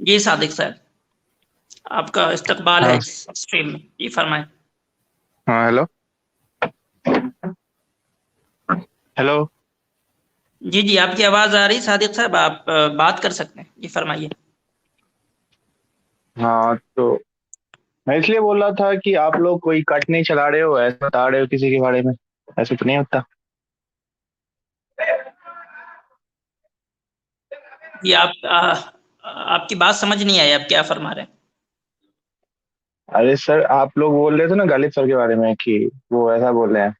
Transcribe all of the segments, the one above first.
जी सादिक साहब, आपका इस्तकबाल है हाँ। इस स्ट्रीम में। जी फरमाएं। हाँ, हेलो। हेलो। जी जी, आपकी आवाज आ रही सादिक साहब, आप बात कर सकते हैं। जी फरमाइए। हाँ, तो मैं इसलिए बोल रहा था कि आप लोग कोई कट नहीं चला रहे हो, ऐसे बता रहे हो किसी के बारे में। ऐसे तो नहीं होता। जी आपकी बात समझ नहीं आई, आप क्या फरमा रहे हैं। अरे सर, आप लोग बोल रहे थे ना गालिब सर के बारे में कि वो ऐसा बोल रहे हैं।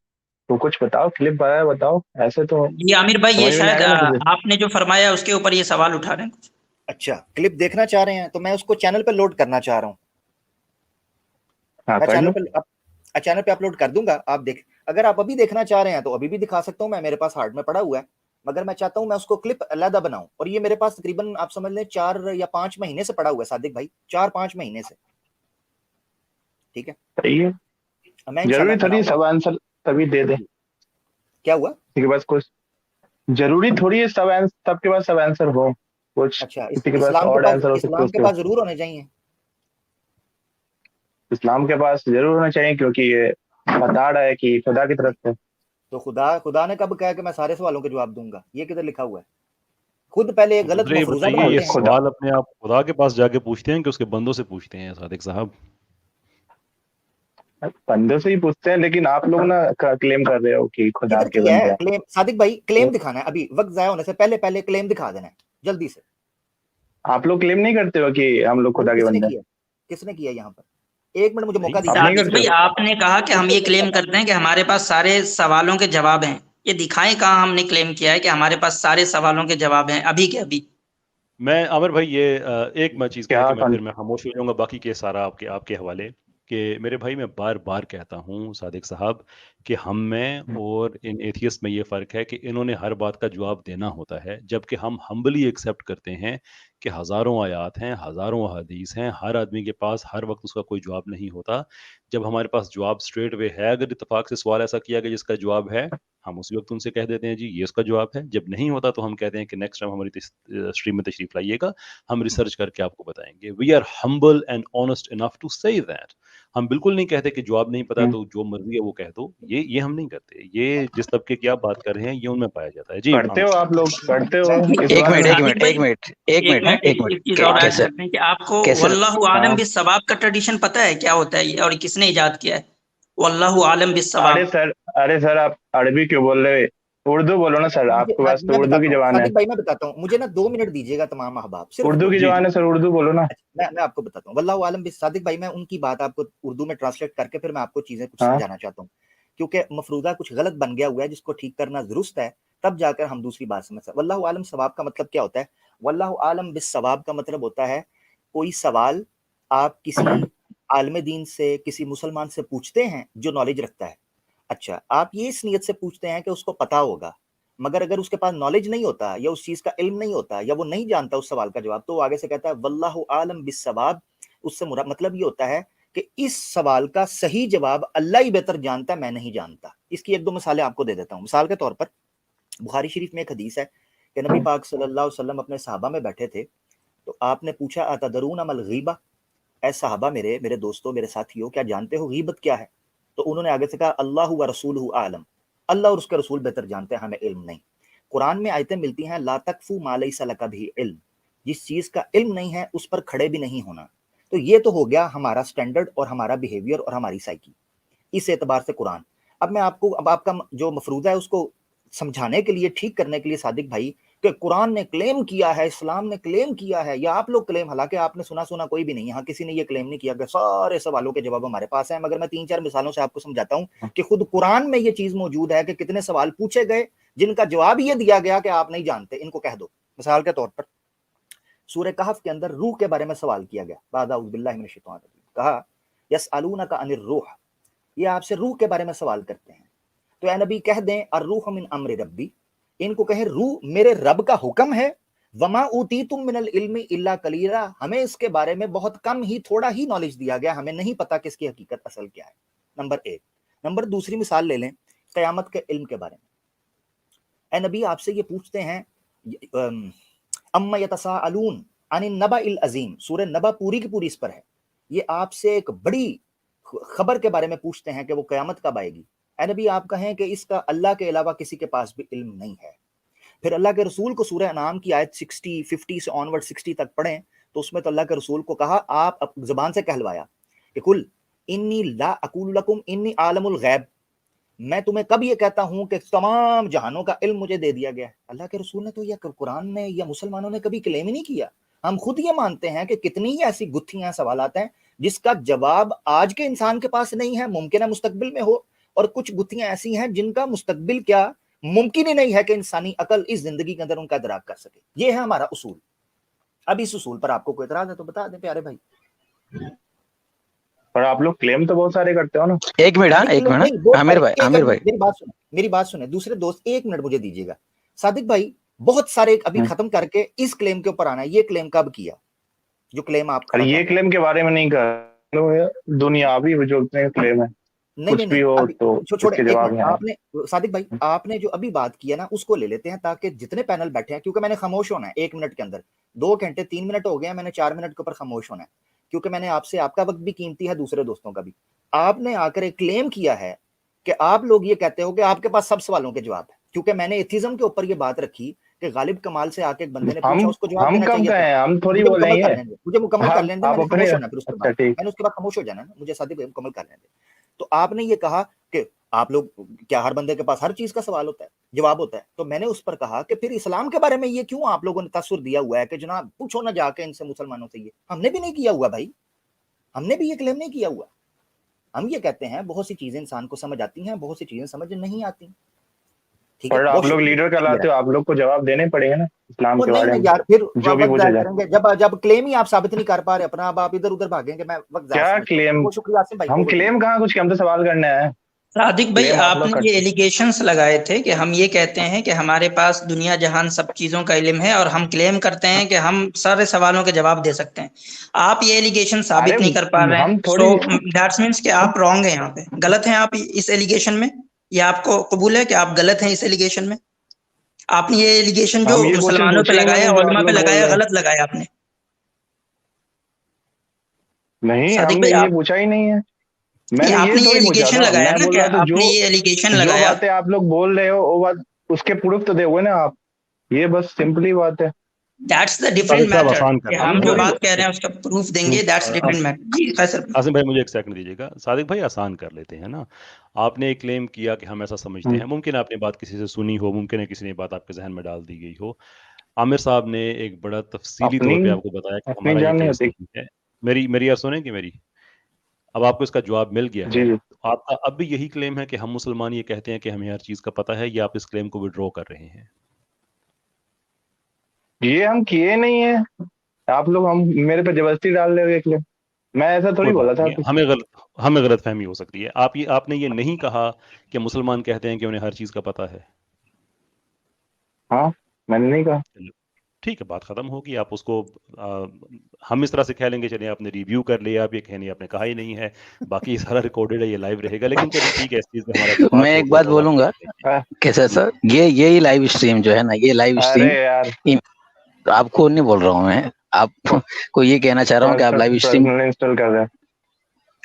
तो कुछ बताओ, क्लिप आया बताओ। ऐसे तो जी आमिर भाई, ये समझ में नहीं शायद आएगा ना मुझे। आपने जो फरमाया उसके ऊपर ये सवाल उठा रहे हैं कुछ। अच्छा, क्लिप देखना चाह रहे हैं तो मैं उसको चैनल पे लोड करना चाह रहा हूँ। हाँ, मैं कर लो। चैनल पे अपलोड कर दूंगा, आप देख। अगर आप अभी देखना चाह रहे हैं तो अभी भी दिखा सकता हूँ मैं, मेरे पास हार्ड में पड़ा हुआ है। मगर मैं चाहता हूँ मैं उसको क्लिप अलग बनाऊं, और ये मेरे पास तकरीबन आप समझ लें 4 या 5 महीने से पड़ा हुआ है सादिक भाई, 4-5 महीने से। ठीक है। सही है। मैं जरूरी इंशाल्लाह थोड़ी बनाऊंगा। सब आंसर तभी दे दे। क्या हुआ? किसी के पास कुछ जरूरी थोड़ी है सब आंसर, सबके पास सब आंसर हो। कुछ अच्छा, किसी के पास ऑड आंसर हो सकते हो इस्लाम के उसके। पास जरूर होने चाहिए। इस्लाम के पास जरूर होना चाहिए, क्योंकि ये बता रहा है कि खुदा की तरफ नहीं, से। तो खुदा खुदा ने कब कहा कि मैं सारे सवालों के जवाब दूंगा? ये किधर लिखा हुआ है? खुद पहले एक तो गलत मुझे ये मफरूजा बताइए, हम ये बनाते तो हैं। खुदा। सवाल अपने आप खुदा के पास जाके पूछते हैं कि उसके बंदों से पूछते हैं सादिक साहब? बंदे से ही पूछते हैं, लेकिन आप लोग ना क्लेम कर रहे हो कि खुदा किधर के किया बंदे है हैं। क्लेम सादिक भाई? तो क्लेम दिखाना है अभी, वक्त जाया होने से पहले पहले क्लेम दिखा देना है जल्दी से। आप लोग क्लेम नहीं करते हो कि हम लोग भाई खुदा के किसने बंदे हैं? किया? किसने किया यहाँ पर? 1 मिनट मुझे नहीं मौका आप दीजिए। नहीं सादिक करते भाई, हो? आपने कहा कि हम बिल्कुल ये नहीं क्लेम करता। करते हैं कि हमारे पास सारे सवालों के जवाब हैं। ये दिखाएं कहाँ हमने क्लेम किया है कि हमारे पास सारे सवालों के जवाब हैं अभी के अभी। मैं आमिर भाई, ये एक मैं चीज़ कह क्या के मैं फिर मैं खामोश हो जाऊंगा, बाकी के सारा आपके आपके हवाले। कि मेरे भाई, मैं बार बार कहता हूँ सादिक साहब कि हम में और इन एथियस्ट में ये फ़र्क है कि इन्होंने हर बात का जवाब देना होता है, जबकि हम हम्बली एक्सेप्ट करते हैं कि हज़ारों आयात हैं, हज़ारों हदीस हैं, हर आदमी के पास हर वक्त उसका कोई जवाब नहीं होता। जब हमारे पास जवाब स्ट्रेट वे है, अगर इतफाक से सवाल ऐसा किया गया जिसका जवाब है, हम उसी वक्त उनसे कह देते हैं जी ये उसका जवाब है। जब नहीं होता तो हम कहते हैं कि नेक्स्ट टाइम हमारी स्ट्रीम में तशरीफ लाइएगा, हम रिसर्च करके आपको बताएंगे। We are humble and honest enough to say that. हम बिल्कुल नहीं कहते कि जवाब नहीं पता तो जो मर्जी है वो कह दो। ये हम नहीं करते। ये जिस तबके की आप बात कर रहे हैं ये उनमें पाया जाता है। जी करते आमिर हो? साहब। आप लोग करते हो मैं इस एक बारे मिनट में? एक सादिक मिनट भाई, एक मिनट एक एक मिनट मिनट, एक मिनट एक चीज और ऐड कैसर करते हैं कि आपको कैसर वल्लाहु आलम हाँ। बिस्सवाब का ट्रेडिशन पता है क्या होता है ये, और किसने इजाद किया है? वल्लाहु आलम अरे बिस्सवाब। सर, अरे सर, आप अरबी क्यों बोल रहे हो? उर्दू बोलो ना सर, मुझे आपके पास तो मैं उर्दू की बताता हूँ जबान है। सादिक भाई, मैं बताता हूँ। मुझे ना 2 मिनट दीजिएगा तमाम अहबाब, सिर्फ उर्दू दो। की जी जबान जी। है सर, उर्दू बोलो ना। अच्छा, मैं आपको बताता हूँ वल्लाहु आलम बिस सादिक भाई, मैं उनकी बात आपको उर्दू में ट्रांसलेट करके फिर मैं आपको चीजें कुछ हाँ। समझाना चाहता हूँ। क्योंकि मफरूजा कुछ गलत बन गया हुआ है जिसको ठीक करना दुरुस्त है, तब जाकर हम दूसरी बात समझ सकते। वल्लाहु आलम सवाब का मतलब क्या होता है? वल्लाहु आलम बिस सवाब का मतलब होता है कोई सवाल आप किसी आलम दीन से, किसी मुसलमान से पूछते हैं जो नॉलेज रखता है। अच्छा, आप ये इस नीयत से पूछते हैं कि उसको पता होगा, मगर अगर उसके पास नॉलेज नहीं होता या उस चीज का इल्म नहीं होता या वो नहीं जानता उस सवाल का जवाब, तो वो आगे से कहता है वल्लाहु आलम बिस्सवाब। उससे मुराद मतलब ये होता है कि इस सवाल का सही जवाब अल्लाह ही बेहतर जानता है, मैं नहीं जानता। इसकी 1-2 मिसालें आपको दे देता हूँ। मिसाल के तौर पर बुखारी शरीफ में एक हदीस है कि नबी पाक सल्लल्लाहु अलैहि वसल्लम अपने सहाबा में बैठे थे, तो आपने पूछा अतदरून अमल गीबा, ऐ सहाबा मेरे मेरे दोस्तों मेरे साथियों, क्या जानते हो गीबत क्या है? तो उन्होंने आगे से कहा अल्लाह व रसूलहु आलम, अल्लाह और उसके रसूल बेहतर जानते हैं, हमें इल्म नहीं। कुरान में आयतें मिलती हैं ला तकफू मा लैसा लका बिही इल्म, जिस चीज का इल्म नहीं है उस पर खड़े भी नहीं होना। तो ये तो हो गया हमारा स्टैंडर्ड और हमारा बिहेवियर और हमारी साइकी, इस एतबार से कुरान। अब मैं आपको अब आपका जो मफरूजा है उसको समझाने के लिए, ठीक करने के लिए सादिक भाई, कि कुरान ने क्लेम किया है, इस्लाम ने क्लेम किया है, या आप लोग क्लेम, हालांकि आपने सुना सुना कोई भी नहीं, यहाँ किसी ने ये क्लेम नहीं किया कि सारे सवालों के जवाब हमारे पास हैं। मगर मैं 3-4 मिसालों से आपको समझाता हूँ कि खुद कुरान में ये चीज मौजूद है कि कितने सवाल पूछे गए जिनका जवाब ये दिया गया कि आप नहीं जानते, इनको कह दो। मिसाल के तौर पर सूरह कहफ के अंदर रूह के बारे में सवाल किया गया, बाद अऊज़ु बिल्लाहि मिनश शैतानिर रजीम, कहा यसअलूनका अनिर रूह, ये आपसे रूह के बारे में सवाल करते हैं। तो ए नबी कह दें अर्रूह मिन अम्र रब्बी, इनको कहें रूह मेरे रब का हुक्म है। वमा ऊतीतुम मिनल इल्मी इल्ला कलीला, हमें इसके बारे में बहुत कम ही, थोड़ा ही नॉलेज दिया गया, हमें नहीं पता कि इसकी हकीकत असल क्या है। नंबर एक। नंबर दूसरी मिसाल ले लें कयामत के इल्म के बारे में। ए नबी आपसे ये पूछते हैं अम्मा यतसाअलून अनिन नबाइल अजीम, सूरह नबा पूरी की पूरी इस पर है। ये आपसे एक बड़ी खबर के बारे में पूछते हैं कि वो क़यामत कब आएगी। ऐ नबी आप कहें कि इसका अल्लाह के अलावा किसी के पास भी इल्म नहीं है। फिर अल्लाह के रसूल को सूरह अनाम की आयत 60, 50 से ऑनवर्ड 60 तक पढ़ें तो उसमें तो अल्लाह के रसूल को कहा, आप ज़ुबान से कहलवाया कि कुल इन्नी ला अकूलु लकुम इन्नी आलमुल गैब, मैं तुम्हें कब ये कहता हूं कि तमाम जहानों का इल्म मुझे दे दिया गया है। अल्लाह के रसूल ने तो यह कुरान में या मुसलमानों ने कभी क्लेम ही नहीं किया। हम खुद ये मानते हैं कि कितनी ही ऐसी गुत्थियां सवालात हैं जिसका जवाब आज के इंसान के पास नहीं है, मुमकिन है मुस्तकबिल में हो, और कुछ गुत्थियां ऐसी हैं जिनका मुस्तकबिल क्या मुमकिन ही नहीं है कि इंसानी अकल इस जिंदगी के अंदर उनका इदराक कर सके। ये है हमारा उसूल। अब इस उसूल पर आपको कोई इतराज है तो बता दें प्यारे भाई। पर आप लोग क्लेम तो बहुत सारे करते हो ना। एक मिनट, हाँ एक मिनट, आमिर भाई मेरी बात सुने दूसरे दोस्त, एक मिनट मुझे दीजिएगा। सादिक भाई बहुत सारे अभी खत्म करके इस क्लेम के ऊपर आना है। ये क्लेम कब किया जो क्लेम आप अरे ये क्लेम के बारे में नहीं कर, दुनियावी जो क्लेम है नहीं कुछ भी हो तो इसके जवाब में आपने सादिक भाई आपने जो अभी बात किया ना उसको ले लेते हैं ताकि जितने पैनल बैठे हैं, क्योंकि मैंने खामोश होना है 1 मिनट के अंदर। 2 घंटे 3 मिनट हो गए हैं, मैंने 4 मिनट के ऊपर खामोश होना है क्योंकि मैंने आपसे, आपका वक्त भी कीमती है, दूसरे दोस्तों का भी। आपने आकर एक क्लेम किया है कि आप लोग ये कहते हो कि आपके पास सब सवालों के जवाब है, क्योंकि मैंने एथिज्म के ऊपर ये बात रखी कि गालिब कमाल से आके एक बंदे ने पूछा, उसको जवाब देना चाहिए। हम थोड़ी बोलेंगे, मुझे मुकम्मल कर लेने, मैंने खामोश होना फिर उसके बाद, मैंने उसके बाद खामोश हो जाना ना, मुझे सादिक भाई मुकम्मल कर लेने। तो आपने ये कहा कि आप लोग क्या हर बंदे के पास हर चीज का सवाल होता है, जवाब होता है, तो मैंने उस पर कहा कि फिर इस्लाम के बारे में ये क्यों आप लोगों ने तस्वीर दिया हुआ है कि जनाब पूछो ना जाके इनसे मुसलमानों से। ये हमने भी नहीं किया हुआ भाई, हमने भी ये क्लेम नहीं किया हुआ। हम ये कहते हैं बहुत सी चीजें इंसान को समझ आती हैं, बहुत सी चीजें समझ नहीं आती। ठीक है, आप लोग लीडर कहलाते हो, आप लोग को जवाब देने पड़ेंगे ना इस्लाम के बारे में। यार फिर जो भी पूछा करेंगे जब क्लेम ही आप साबित नहीं कर पा रहे अपना, अब आप इधर उधर भागेंगे। मैं वक्त क्या क्लेम, शुक्रिया आसिम भाई, हम क्लेम कहाँ कुछ, हम तो सवाल करने आए। सादिक भाई आपने ये एलिगेशंस लगाए थे कि हम ये कहते हैं कि हमारे पास दुनिया जहान सब चीजों का इल्म है और हम क्लेम करते हैं कि हम सारे सवालों के जवाब दे सकते हैं। आप ये एलिगेशन साबित नहीं कर पा रहे हैं, सो दैट्स मींस कि आप रॉन्ग हैं, यहाँ पे गलत हैं आप इस एलिगेशन में। ये आपको कबूल है कि आप गलत हैं इस एलिगेशन में? आपने ये एलिगेशन जो मुसलमानों पे लगाया, उलमा पे लगाया, गलत लगाया आपने। नहीं, हमने ये पूछा ही नहीं है। मैंने आपने ये एलिगेशन लगाया ना कि आपने ये एलिगेशन लगाया। जो बातें आप लोग बोल रहे हो वो बात, उसके प्रूफ तो दे हुए ना आप। ये बस सिंपली बात है। That's the different matter। हम जो बात कह रहे हैं उसका प्रूफ देंगे, that's different matter। जी फैसल आसिम भाई मुझे एक सेकंड दीजिएगा। सादिक भाई आसान कर लेते हैं ना। आपने एक क्लेम किया कि हम ऐसा समझते हैं, मुमकिन आपने बात किसी से सुनी हो, मुमकिन है किसी ने बात आपके जहन में डाल दी गई हो। आमिर साहब ने एक बड़ा तफसीली तौर पे आपको बताया कि हमारा ये केस नहीं है। मेरी यार सुनेंगे मेरी, अब आपको इसका जवाब मिल गया है। आपका अब भी यही क्लेम है कि हम मुसलमान ये कहते हैं कि हमें हर चीज का पता है, या आप इस क्लेम को विड्रॉ कर रहे हैं? ये हम किए नहीं है, आप लोग हम मेरे पे जबरदस्ती डाल रहे हो क्लेम। मैं ऐसा थोड़ी बोला था। हमें गलत फहमी हो सकती है। आपने ये नहीं कहा कि मुसलमान कहते हैं कि उन्हें हर चीज का पता है। हाँ मैंने नहीं कहा। ठीक है, बात खत्म होगी। आप उसको हम इस तरह से कह लेंगे चलिए आपने रिव्यू कर लिया, आप ये कहने आपने कहा ही नहीं है, बाकी सारा रिकॉर्डेड है, ये लाइव रहेगा। लेकिन चलिए ठीक है, इस चीज में हमारा मैं एक बात बोलूंगा कैसा सर, यही लाइव स्ट्रीम जो है ना, ये लाइव स्ट्रीम आपको नहीं बोल रहा हूँ मैं, आपको ये कहना चाह रहा हूँ कि आप लाइव स्ट्रीम इंस्टॉल कर रहे हैं।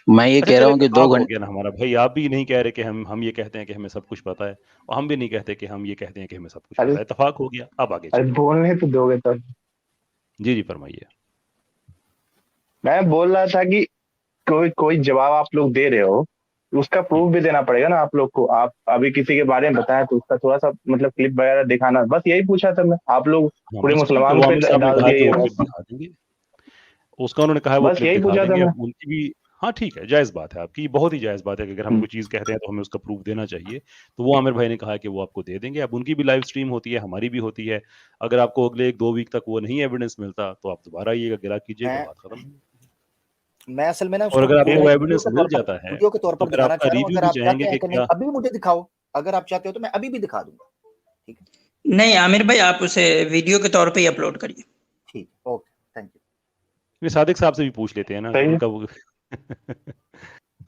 मैं ये कह रहा हूँ कि 2 घंटे ना हमारा भाई, आप भी नहीं कह रहे कि हम ये कहते हैं कि हमें सब कुछ पता है, और हम भी नहीं कहते कि हम ये कहते हैं कि हमें सब कुछ पता है। इत्तेफाक हो गया। अब आगे अरे बोलने तो दोगे तब। जी फरमाइए। मैं बोल रहा था कि कोई जवाब आप लोग दे रहे हो, उसका प्रूफ भी देना पड़ेगा ना आप लोग को। आप अभी किसी के बारे में बताया तो उसका थोड़ा सा मतलब क्लिप वगैरह दिखाना, बस यही पूछा था मैं। आप लोग पूरे मुसलमानों पे डाल दिए। उसका उन्होंने कहा बस यही पूछा था मैं। उनकी भी हाँ ठीक है, जायज बात है आपकी, बहुत ही जायज बात है कि अगर हम कोई चीज कहते हैं तो हमें उसका प्रूफ देना चाहिए। तो वो आमिर भाई ने कहा कि वो आपको दे देंगे। अब उनकी भी लाइव स्ट्रीम होती है, हमारी भी होती है। अगर आपको अगले 1-2 वीक तक वो नहीं एविडेंस मिलता तो आप दोबारा आइएगा, गिरा कीजिएगा, बात खत्म। मैं असल में ना और अगर आपको एविडेंस मिल जाता है वीडियो के तौर पर दिखाना चाह रहा हूं। अगर आप चाहते हैं कि नहीं क्या अभी मुझे दिखाओ, अगर आप चाहते हो तो मैं अभी भी दिखा दूंगा। ठीक है, नहीं आमिर भाई आप उसे वीडियो के तौर पे ही अपलोड करिए। ठीक, ओके, थैंक यू। सादिक साहब से भी पूछ लेते हैं ना उनका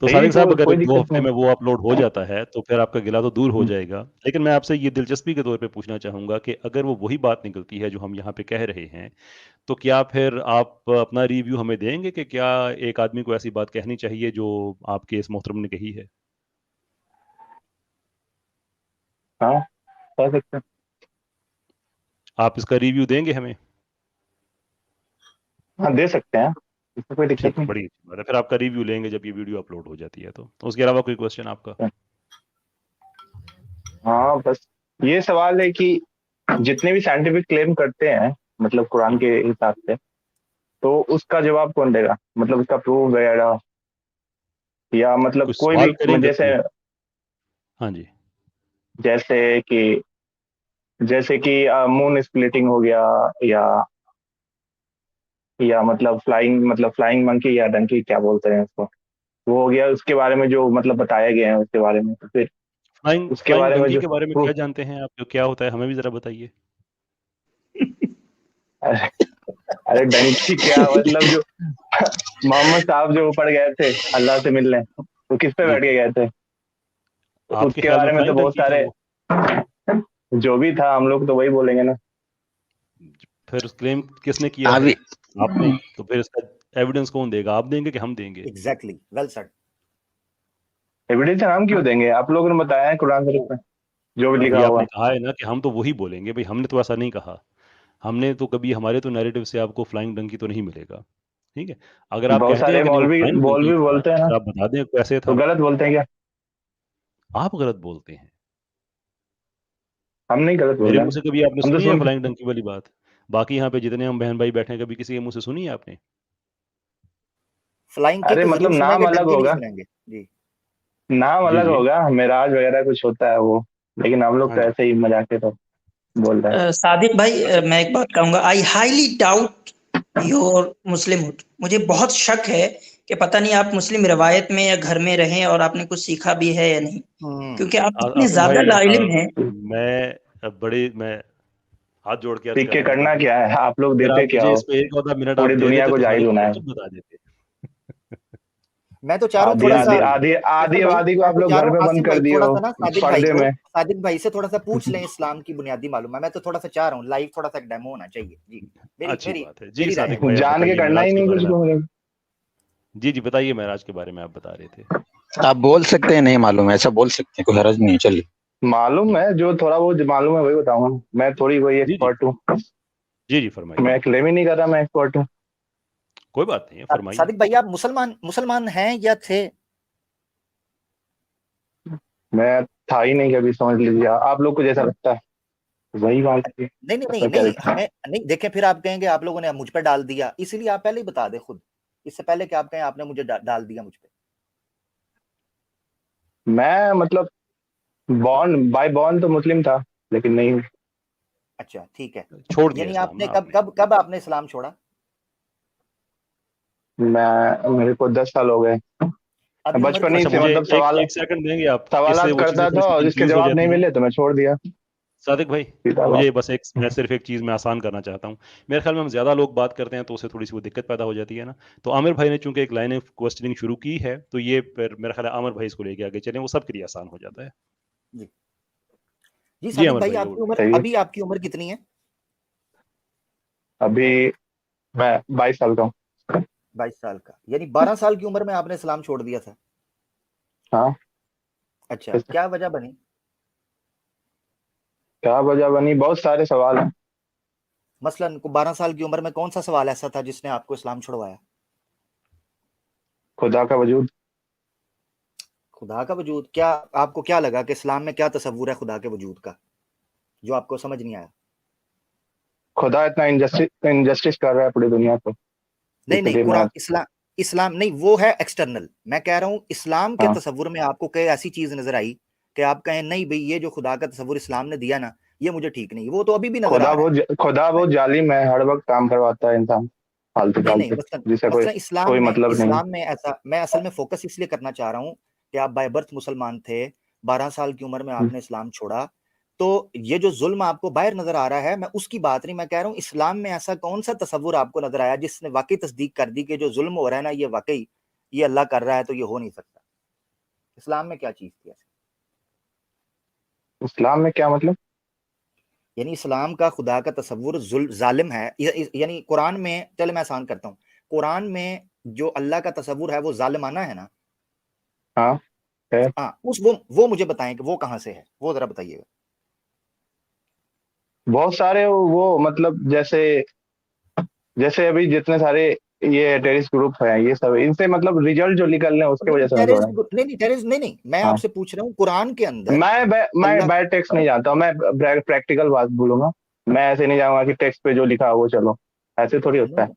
तो सादिक साहब अगर 2 हफ्ते में वो अपलोड हो जाता है तो फिर आपका गिला तो दूर हो जाएगा। लेकिन मैं आपसे ये दिलचस्पी के तौर पे पूछना चाहूँगा कि अगर वो वही बात निकलती है जो हम यहाँ पे कह रहे हैं, तो क्या फिर आप अपना रिव्यू हमें देंगे कि क्या एक आदमी को ऐसी बात कहनी चाहिए जो आपके इस मोहतरम ने कही है? हाँ, कह सकते हैं। आप इसका रिव्यू देंगे हमें? हाँ, दे सकते हैं, इसमें कोई दिक्कत नहीं। बड़ी अच्छी बात है। फिर आपका रिव्यू लेंगे जब ये वीडियो अपलोड हो जाती है तो। उसके अलावा कोई क्वेश्चन आपका? हाँ, बस ये सवाल है कि जितने भी साइंटिफिक क्लेम करते हैं मतलब कुरान के हिसाब से, तो उसका जवाब कौन देगा? मतलब उसका प्रूफ वगैरह, या मतलब कोई सवाल भी करेंगे जैसे तो हाँ जी। जैसे कि मून स्प्लिटिंग हो गया, या मतलब फ्लाइंग मंकी या डंकी, क्या बोलते हैं उसको, वो हो गया। उसके बारे में जो मतलब बताया गया है उसके बारे में, तो फिर फ्लाइंग उसके फ्लाइंग बारे में डंकी जो के बारे में क्या जानते हैं आप? जो क्या होता है हमें भी जरा बताइए। अरे अरे डंकी क्या मतलब, जो मोहम्मद साहब जो ऊपर गए थे अल्लाह से मिलने, तो किस पे जी, बैठ के गए थे? आपके उसके ख्याल में बारे में तो फ्लाइंग बहुत डंकी था सारे, वो? जो भी था हम लोग तो वही बोलेंगे ना। फिर क्लेम किसने किया है? आपने। तो फिर इसका एविडेंस कौन देगा? आप देंगे कि हम देंगे? Exactly, well said. एविडेंस हम क्यों देंगे? आप लोगों ने बताया है कुरान शरीफ में जो भी लिखा अभी हुआ। आपने कहा है ना कि हम तो वही बोलेंगे। भाई हमने तो ऐसा नहीं कहा। हमने तो कभी हमारे तो नैरेटिव से आपको फ्लाइंग डंकी तो नहीं मिलेगा। ठीक है। अगर आप बहुत कहते हैं सारे कि नहीं वो मौलवी फ्लाइंग डंकी मौलवी था, बोलते हैं ना, फिर आप बता दें कैसे तो था। गलत बोलते हैं क्या? आप गलत बोलते हैं। हम नहीं गलत बोल मेरे रहे मुंह हैं, से कभी आपने हम तो सुनी है सुन। फ्लाइंग डंकी वाली बात? बाकी यहाँ पे जितने हम बहन भाई बैठे हैं, कभी किसी के मुंह से सुनी है आपने? फ्लाइंग किक अरे जरूर मतलब नाम सुनेंगे, अलग डंकी नहीं होगा, सुनेंगे जी। नाम जी अलग जी। होगा, मेराज वगैरह कुछ होता है वो, लेकिन हम लोग हाँ तो जी। ऐसे ही मजाक के तो बोल रहे हैं। सादिक भाई, मैं एक बात कहूंगा, आई हाईली डाउट योर मुस्लिमहुड। मुझे बहुत शक है कि पता नहीं आप मुस्लिम रवायत में या घर में रहें और आपने कुछ सीखा भी है या नहीं, क्योंकि आप इतने आसिफ ज्यादा भाई, लाइलिम हैं। मैं हाथ जोड़ के अर्ज सीख के करना करना चाहता हूँ, क्या है? आप लोग अगर देते आप क्या मुझे हो? इस पे 1 मिनट आप पूरी दे दुनिया देते को तो जाहिल सारी होना बातें है। खुद बता देते। मैं तो चाह रहा हूँ आधी थोड़ा आधी सा, आधी आधी फैसल भाई, आबादी को मैं आप तो लोग चाह घर रहा पे हूँ बंद आसिफ कर भाई दिए थोड़ा हो सा ना पर्दे में। सादिक भाई से थोड़ा सा पूछ लें इस्लाम की बुनियादी मालूम है। मैं तो थोड़ा सा चाह रहा हूँ लाइव थोड़ा सा एक डेमो होना चाहिए जी। मेरी अच्छी मेरी बात है जी। मेरी राय है। सादिक भाई आप जान के बताइए करना ही मेराज के नहीं बारे कुछ में आप। को। जी जी, बताइए मेराज के बारे में आप बता रहे थे। आप बोल सकते हैं, नहीं मालूम है ऐसा बोल सकते हैं, कोई हर्ज नहीं है, चलिए। मालूम है, जो थोड़ा बहुत मालूम है वही बताऊंगा। मैं थोड़ी कोई जी जी। एक्सपर्ट हूँ, जी जी, फरमाइए। मैं क्लेम ही नहीं कर रहा मैं एक्सपर्ट हूँ। कोई बात नहीं है, फरमाइए। सादिक भाई, आप मुसलमान मुसलमान हैं या थे? मैं था ही नहीं कभी, समझ लीजिए। आप लोग को जैसा लगता है वही बात है। नहीं नहीं नहीं तो क्या नहीं, देखा? हमें नहीं देखें, फिर आप कहेंगे आप लोगों ने मुझ पर डाल दिया, इसीलिए आप पहले ही बता दें खुद, इससे पहले कि आप कहें आपने मुझे डाल दिया मुझ पे। मैं मतलब बाय बॉर्न तो मुस्लिम था, लेकिन नहीं। अच्छा ठीक है। छोड़ दिया यानी इस्लाम आपने ना कब आपने? कब कब आपने इस्लाम छोड़ा? मेरे को 10 साल हो गए। अभी उम्र बचपन ही कितनी अच्छा, से है? मुझे मतलब एक एक सेकंड देंगे आप? इससे सवालात वो चीजें करता थोड़ी था सी और जिसके कंफ्यूज हो जवाब नहीं जाती हैं। मिले तो मैं छोड़ दिया। सादिक भाई, सीधा बात। मुझे बस मैं सिर्फ एक चीज़ में आसान करना चाहता हूँ। मेरे ख्याल में हम ज़्यादा लोग बात करते हैं तो उससे थोड़ी सी वो दिक्कत पैदा हो जाती है ना। तो आमिर भाई ने चूंकि एक लाइन ऑफ क्वेश्चनिंग शुरू की है, तो ये फिर मेरा ख्याल है आमिर भाई इसको लेके आगे चलें, वो सबके लिए आसान हो जाता है। जी जी। जी सादिक आमिर भाई, भाई, ओवर आपकी टू उम्र सही है। अभी आपकी उम्र कितनी है? अभी मैं 22 साल का हूँ। 22 साल का, यानी 12 साल की उम्र में आपने इस्लाम छोड़ दिया था? हाँ। अच्छा, कैसे? क्या वजह बनी? क्या वजह बनी? बहुत सारे सवाल हैं। मसलन को 12 साल की उम्र में कौन सा सवाल ऐसा था जिसने आपको इस्लाम छुड़वाया? खुदा का वजूद। खुदा का वजूद? क्या आपको क्या लगा कि इस्लाम में क्या तस्वुर है खुदा के वजूद का जो आपको समझ नहीं आया? खुदा इतना इनजस्टिस कर रहा है पूरी दुनिया को, नहीं नहीं, इसलिए मैं। कुरान इस्लाम इस्लाम नहीं, वो है एक्सटर्नल। मैं कह रहा हूँ इस्लाम के हाँ, तस्वुर में आपको कोई ऐसी चीज नजर आई कि आप कहें नहीं भाई, ये जो खुदा का तस्वुर इस्लाम ने दिया ना, ये मुझे ठीक नहीं। वो तो अभी भी नजर आ रहा है। खुदा बहुत जालिम है, हर वक्त काम करवाता है इंसान फालतू नहीं नहीं, फालतू, मसलन जिससे कोई मसलन इस्लाम कोई में मतलब नहीं। इस्लाम में ऐसा, मैं असल में फोकस इसलिए करना चाह रहा हूँ कि आप बाय बर्थ मुसलमान थे, 12 साल की उम्र में आपने इस्लाम छोड़ा, तो ये जो जुल्म आपको बाहर नजर आ रहा है, मैं उसकी बात नहीं, मैं कह रहा हूँ इस्लाम में ऐसा कौन सा तस्वुर आपको नजर आया जिसने वाकई तस्दीक कर दी कि जो जुल्म हो रहा है ना, ये वाकई ये अल्लाह कर रहा है, तो ये हो नहीं सकता। इस्लाम में क्या चीज थी ऐसी? इस्लाम में क्या मतलब? यानी इस्लाम का खुदा का तस्वुर जालिम है, यानी कुरान में, चलो मैं आसान करता हूँ, कुरान में जो अल्लाह का तस्वुर है वो जालिमाना है ना? हाँ है। हाँ, वो मुझे बताएं कि वो कहाँ से है, वो जरा बताइएगा। बहुत सारे वो मतलब जैसे जैसे अभी जितने सारे ये टेररिस्ट ग्रुप है ये सब, इनसे मतलब रिजल्ट जो निकल रहे हैं उसके वजह से मैं थोड़ा। टेररिस्ट नहीं, मैं हाँ आपसे पूछ रहा हूँ कुरान के अंदर मैं बाय टेक्स्ट नहीं जानता हूँ, मैं प्रैक्टिकल बात बोलूंगा। मैं ऐसे नहीं जाऊंगा कि टेक्स्ट पे जो लिखा है वो चलो, ऐसे थोड़ी होता है।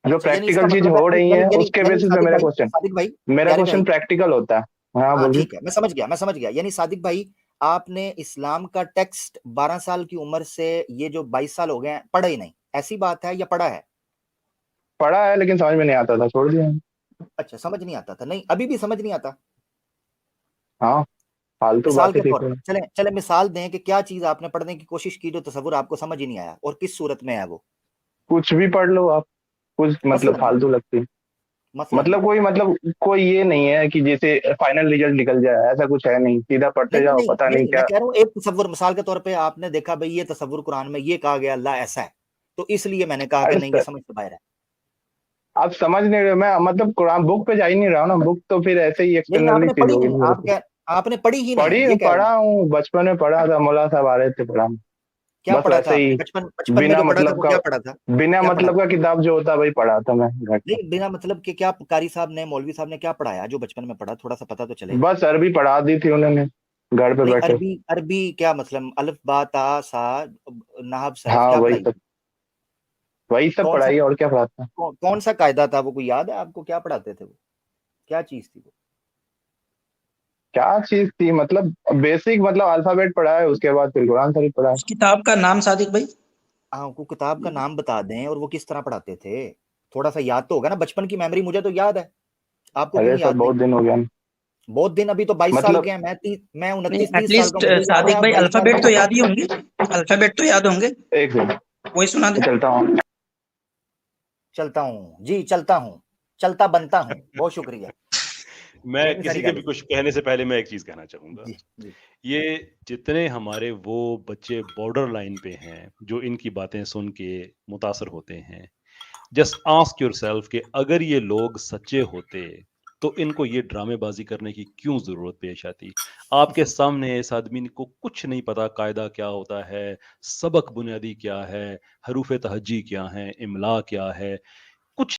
जो अच्छा, यानी इसका प्रैक्टिकल चीज मतलब हो है, रही है उसके बेसिस पे मेरा क्वेश्चन, सादिक भाई, मेरा प्यारे क्वेश्चन भाई, प्रैक्टिकल होता है। हाँ हाँ बोलिए। ठीक है, मैं समझ गया। यानी सादिक भाई, आपने इस्लाम का टेक्स्ट 12 साल की उम्र से ये जो 22 साल हो गए हैं पढ़ा ही नहीं, ऐसी बात है या पढ़ा है? पढ़ा है लेकिन समझ में नहीं आता था, छोड़ दिया। अच्छा, समझ नहीं आता था, नहीं अभी भी समझ नहीं आता? हाँ फालतू मिसाल बातें के सीख तौर रहे पर हैं। चले चले मिसाल दें कि क्या चीज आपने पढ़ने की कोशिश की जो तस्वुर आपको समझ ही नहीं आया, और किस सूरत में है वो? कुछ भी पढ़ लो आप, कुछ मतलब मसलन फालतू लगती है। मसलन मतलब कोई ये नहीं है कि जैसे फाइनल रिजल्ट निकल जाए, ऐसा कुछ है नहीं, सीधा पढ़ते जाओ पता नहीं मैं क्या। कह रहा हूँ एक तस्वुर, मिसाल के तौर पे आपने देखा भाई ये तस्वुर कुरान में ये कहा गया अल्लाह ऐसा है, तो इसलिए मैंने कहा कि अरे नहीं ये समझ से बाहर है। आप समझ नहीं रहे, मैं मतलब कुरान बुक पे जा ही नहीं रहा हूँ ना, बुक तो फिर ऐसे ही नहीं, एक्सटर्नली आपने चीज पढ़ी होगी नहीं, मेरे को। आपने पढ़ी ही नहीं है, ये कह रहा पढ़ा हूँ। हूँ, बचपन में पढ़ा था, मौला साहब आ रहे थे पढ़ा। क्या बस पढ़ा था वैसे आपने ही बचपन में बिना जो पढ़ा था मतलब वो का, क्या पढ़ा था? बिना क्या पढ़ा मतलब था? का किताब जो होता है वही पढ़ा था मैं घर पे। नहीं, बिना मतलब के क्या कारी साहब ने, मौलवी साहब ने क्या पढ़ाया जो बचपन में पढ़ा, थोड़ा सा पता तो चले। बस अरबी पढ़ा दी थी उन्होंने घर पे नहीं, बैठे। अरबी अरबी क्या मतलब, अलिफ बा ता सा नहब सरफ हाँ क्या वही पढ़ाई? सब, वही सब कौन सा पढ़ाई और क्या पढ़ाता। कौन सा कायदा था वो, कोई याद है आपको, क्या पढ़ाते थे वो, क्या चीज थी वो? क्या चीज थी मतलब, बेसिक मतलब अल्फाबेट पढ़ा है, उसके बाद फिर कुरान शरीफ पढ़ा है। उस किताब का नाम सादिक भाई? हाँ, को किताब का नाम बता दें और वो किस तरह पढ़ाते थे, थोड़ा सा याद तो होगा ना, बचपन की मेमोरी मुझे तो याद है, आपको अरे क्यों सब याद नहीं? बहुत दिन हो गया ना। बहुत दिन, अभी तो 22 साल के मतलब हैं, मैं नहीं 29-30 साल का, एटलीस्ट मुझे याद है सादिक आप भाई 22 साल अल्फाबेट के तो हैं। याद ही होंगे, अल्फाबेट तो याद होंगे, एक मिनट वही सुना दे। चलता हूँ। चलता हूँ जी, चलता हूँ, चलता बनता हूँ, बहुत शुक्रिया। मैं इतनी सारी किसी के भी गाली कुछ कहने से पहले मैं एक चीज कहना चाहूंगा। जी जी। ये जितने हमारे वो बच्चे बॉर्डर लाइन पे हैं जो इनकी बातें सुन के मुतासर होते हैं, जस्ट आस्क योरसेल्फ कि अगर ये लोग सच्चे होते तो इनको ये ड्रामेबाजी करने की क्यों जरूरत पेश आती? आपके सामने इस आदमी को कुछ नहीं पता कायदा क्या होता है, सबक बुनियादी क्या है, हरूफ तहज्जी क्या है, इमला क्या है,